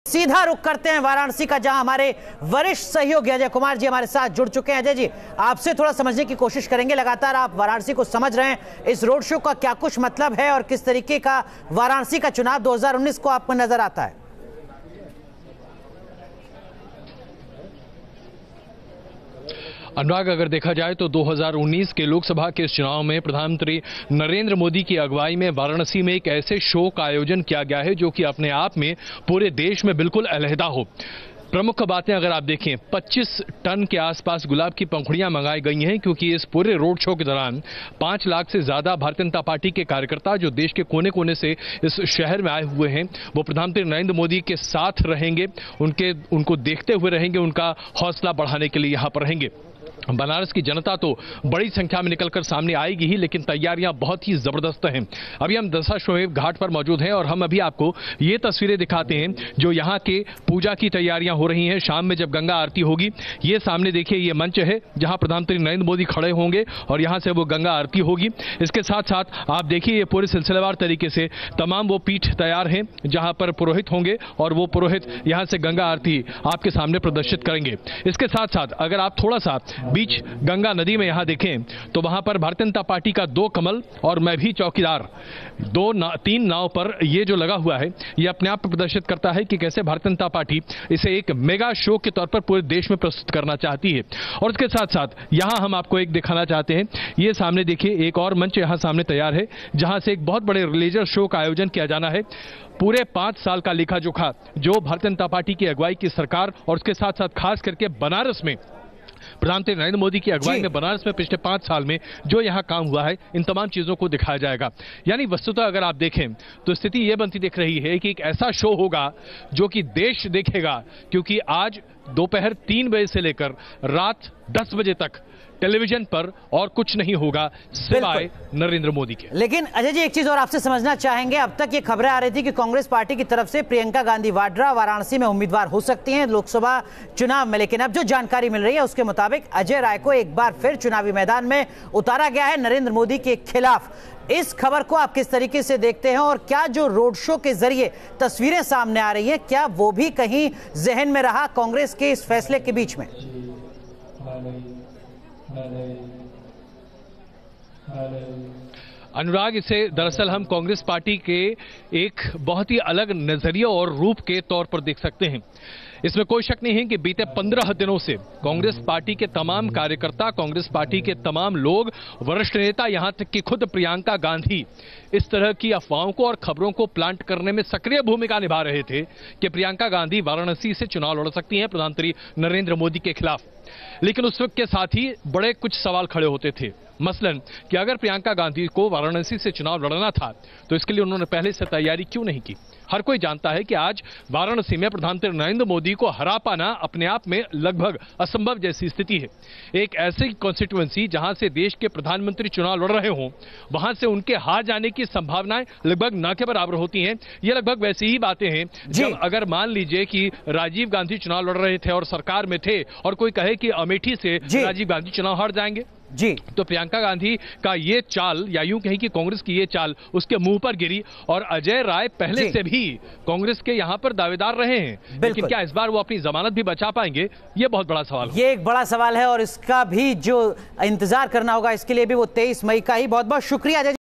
सीधा रुख करते हैं वाराणसी का, जहां हमारे वरिष्ठ सहयोगी अजय कुमार जी हमारे साथ जुड़ चुके हैं। अजय जी, आपसे थोड़ा समझने की कोशिश करेंगे। लगातार आप वाराणसी को समझ रहे हैं, इस रोड शो का क्या कुछ मतलब है और किस तरीके का वाराणसी का चुनाव 2019 को आपको नजर आता है? अनुराग, अगर देखा जाए तो 2019 के लोकसभा के इस चुनाव में प्रधानमंत्री नरेंद्र मोदी की अगुवाई में वाराणसी में एक ऐसे शो का आयोजन किया गया है जो कि अपने आप में पूरे देश में बिल्कुल अलहदा हो। प्रमुख बातें अगर आप देखें, 25 टन के आसपास गुलाब की पंखुड़ियां मंगाई गई हैं, क्योंकि इस पूरे रोड शो के दौरान 5 लाख से ज्यादा भारतीय जनता पार्टी के कार्यकर्ता जो देश के कोने कोने से इस शहर में आए हुए हैं, वो प्रधानमंत्री नरेंद्र मोदी के साथ रहेंगे, उनको देखते हुए रहेंगे, उनका हौसला बढ़ाने के लिए यहां पर रहेंगे। बनारस की जनता तो बड़ी संख्या में निकलकर सामने आएगी ही, लेकिन तैयारियां बहुत ही जबरदस्त हैं। अभी हम दशाश्वमेध घाट पर मौजूद हैं और हम अभी आपको ये तस्वीरें दिखाते हैं जो यहाँ के पूजा की तैयारियां हो रही हैं। शाम में जब गंगा आरती होगी, ये सामने देखिए, ये मंच है जहां प्रधानमंत्री नरेंद्र मोदी खड़े होंगे और यहां से वो गंगा आरती होगी। इसके साथ साथ आप देखिए, ये पूरे सिलसिलेवार तरीके से तमाम वो पीठ तैयार हैं जहां पर पुरोहित होंगे और वो पुरोहित यहां से गंगा आरती आपके सामने प्रदर्शित करेंगे। इसके साथ साथ अगर आप थोड़ा सा बीच गंगा नदी में यहां देखें तो वहां पर भारतीय जनता पार्टी का 2 कमल और मैं भी चौकीदार 3 नाव पर ये जो लगा हुआ है, ये अपने आप प्रदर्शित करता है कि कैसे भारतीय जनता पार्टी इसे एक मेगा शो के तौर पर पूरे देश में प्रस्तुत करना चाहती है। और इसके साथ साथ यहां हम आपको एक दिखाना चाहते हैं, ये सामने देखिए, एक और मंच यहां सामने तैयार है जहां से एक बहुत बड़े लेजर शो का आयोजन किया जाना है। पूरे 5 साल का लेखा जोखा जो भारतीय जनता पार्टी की अगुवाई की सरकार और उसके साथ साथ खास करके बनारस में प्रधानमंत्री नरेंद्र मोदी की अगुवाई में बनारस में पिछले 5 साल में जो यहां काम हुआ है, इन तमाम चीजों को दिखाया जाएगा। यानी वस्तुतः अगर आप देखें तो स्थिति यह बनती दिख रही है कि एक ऐसा शो होगा जो कि देश देखेगा, क्योंकि आज दोपहर 3 बजे से लेकर रात 10 बजे तक टेलीविजन पर और कुछ नहीं होगा सिवाय नरेंद्र मोदी के। लेकिन अजय जी, एक चीज और आपसे समझना चाहेंगे। अब तक ये खबरें आ रही थी कि कांग्रेस पार्टी की तरफ से प्रियंका गांधी वाड्रा वाराणसी में उम्मीदवार हो सकती हैं लोकसभा चुनाव में, लेकिन अब जो जानकारी मिल रही है उसके मुताबिक अजय राय को एक बार फिर चुनावी मैदान में उतारा गया है नरेंद्र मोदी के खिलाफ। इस खबर को आप किस तरीके से देखते हैं और क्या जो रोड शो के जरिए तस्वीरें सामने आ रही हैं, क्या वो भी कहीं जहन में रहा कांग्रेस के इस फैसले के बीच में? अनुराग, इसे दरअसल हम कांग्रेस पार्टी के एक बहुत ही अलग नजरिए और रूप के तौर पर देख सकते हैं। इसमें कोई शक नहीं है कि बीते 15 दिनों से कांग्रेस पार्टी के तमाम कार्यकर्ता, कांग्रेस पार्टी के तमाम लोग, वरिष्ठ नेता, यहां तक कि खुद प्रियंका गांधी इस तरह की अफवाहों को और खबरों को प्लांट करने में सक्रिय भूमिका निभा रहे थे कि प्रियंका गांधी वाराणसी से चुनाव लड़ सकती हैं प्रधानमंत्री नरेंद्र मोदी के खिलाफ। लेकिन उस वक्त के साथ ही बड़े कुछ सवाल खड़े होते थे, मसलन कि अगर प्रियंका गांधी को वाराणसी से चुनाव लड़ना था तो इसके लिए उन्होंने पहले से तैयारी क्यों नहीं की। हर कोई जानता है कि आज वाराणसी में प्रधानमंत्री नरेंद्र मोदी को हरा पाना अपने आप में लगभग असंभव जैसी स्थिति है। एक ऐसी कॉन्स्टिट्यूएंसी जहां से देश के प्रधानमंत्री चुनाव लड़ रहे हों, वहां से उनके हार जाने की संभावनाएं लगभग ना के बराबर होती हैं। ये लगभग वैसी ही बातें हैं जब अगर मान लीजिए कि राजीव गांधी चुनाव लड़ रहे थे और सरकार में थे और कोई कहे कि अमेठी से राजीव गांधी चुनाव हार जाएंगे जी, तो प्रियंका गांधी का ये चाल, या यूं कहें कि कांग्रेस की ये चाल उसके मुंह पर गिरी। और अजय राय पहले से भी कांग्रेस के यहां पर दावेदार रहे हैं, लेकिन क्या इस बार वो अपनी जमानत भी बचा पाएंगे, ये बहुत बड़ा सवाल है। ये एक बड़ा सवाल है और इसका भी जो इंतजार करना होगा, इसके लिए भी वो 23 मई का ही। बहुत बहुत शुक्रिया अजय।